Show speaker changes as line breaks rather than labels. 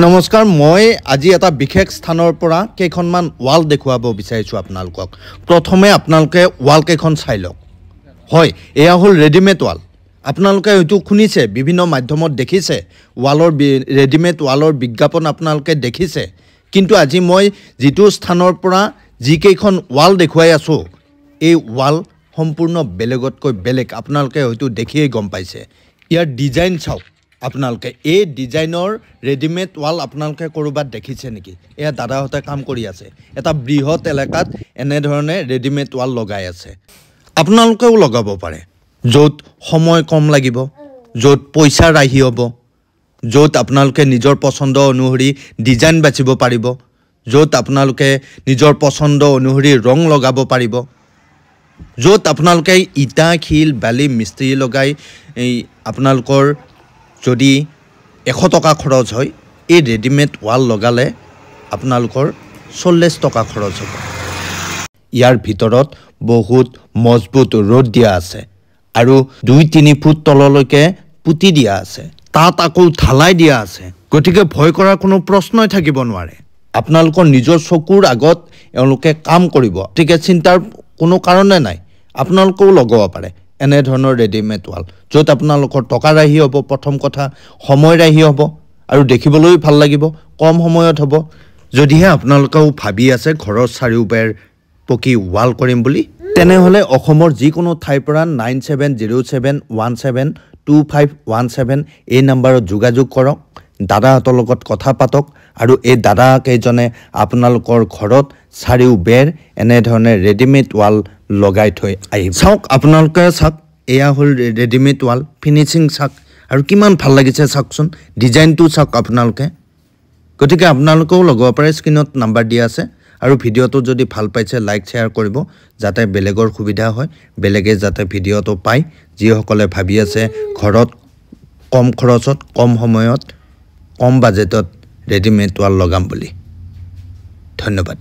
নমস্কাৰ মই আজি এটা বিশেষ স্থানৰ পৰা কেইখনমান ৱাল দেখুৱাব বিচাৰিছো আপোনালোকক প্ৰথমে আপোনালোকে ৱাল কেইখন চাই লওক হয় এয়া হল ৰেডিমেড ৱাল আপোনালোকে হয়তো শুনিছে বিভিন্ন মাধ্যমত দেখিছে ৱালৰ ৰেডিমেড ৱালৰ বিজ্ঞাপন আপোনালোকে দেখিছে কিন্তু আজি মই যেটো স্থানৰ পৰা যি কেইখন ৱাল দেখুৱাই আছো এই ৱাল সম্পূৰ্ণ বেলেগতকৈ বেলেগ আপোনালোকে হয়তো দেখিয়ে গম পাইছে ইয়াৰ ডিজাইন চাওক আপোনালোকে এই ডিজাইনৰ ৰেডিমেড ৱাল আপোনালোকে কৰবাত দেখিছে নেকি এয়া দাদাহতে কাম কৰি আছে এটা বৃহৎ এলেকাত এনে ধৰণে ৰেডিমেড ৱাল লগাই আছে আপোনালোকেও লগাব পাৰে যত সময় কম লাগিব যত পইচা ৰাহি হ'ব যত আপোনালোকে নিজৰ পছন্দ অনুসৰি ডিজাইন বাছিব পাৰিব যত আপোনালোকে নিজৰ পছন্দ অনুসৰি ৰং লগাব পাৰিব যত আপোনালোকে ইটা খিল বালি মিস্ত্ৰী লগাই এই আপোনালোকৰ যদি 100 টকা খৰচ হয় এই ৰেডিমেড ৱাল লগালে আপোনালোকৰ 40 টকা খৰচ হ'ব ইয়াৰ ভিতৰত বহুত মজবুত ৰড দিয়া আছে আৰু 2-3 ফুট তললৈকে পুতি দিয়া আছে তাত আকৌ ঢালাই দিয়া আছে গতিকে ভয় কৰাৰ কোনো প্ৰশ্নই থাকিব নোৱাৰে আপোনালোকৰ নিজৰ চকুৰ আগত এওঁলোকে কাম কৰিব গতিকে চিন্তাৰ কোনো কাৰণে নাই আপোনালোকেও লগাব পাৰে এনে ধৰণৰ ৰেডিমেড ৱাল যত আপোনালোকৰ টকা ৰাহি হ'ব প্ৰথম কথা সময় ৰাহি হ'ব আৰু দেখিবলৈ ভাল লাগিব কম সময়ত হ'ব যদিহে আপোনালোকেও ভাবি আছে ঘৰৰ চাৰিওবেৰ পকি ৱাল কৰিম বুলি তেনেহলে অসমৰ যিকোনো ঠাইৰ পৰা 9707172517 এই নম্বৰত যোগাযোগ কৰক দাদাহঁতৰ লগত কথা পাতক আৰু এই দাদা কেইজনে আপোনালোকৰ ঘৰত চাৰিওবেৰ এনে ধৰণে ৰেডিমেড ৱাল লগাই থৈ আহিব চাওক আপোনালোকে চাওক এয়া হল ৰেডিমেড ৱাল ফিনিশিং চাওক আৰু কিমান ভাল লাগিছে চাওকচোন ডিজাইনটো চাওক আপোনালোকে গতিকে আপোনালোকেও লগাব পাৰে স্ক্ৰিনত নাম্বাৰ দিয়া আছে আৰু ভিডিওটো যদি ভাল পাইছে লাইক শেয়াৰ কৰিব যাতে বেলেগৰ সুবিধা হয় বেলেগে যাতে ভিডিওটো পায় যিসকলে ভাবি আছে ঘৰত কম খৰচত কম সময়ত কম বাজেটত ৰেডিমেড ৱাল লগাম বুলি ধন্যবাদ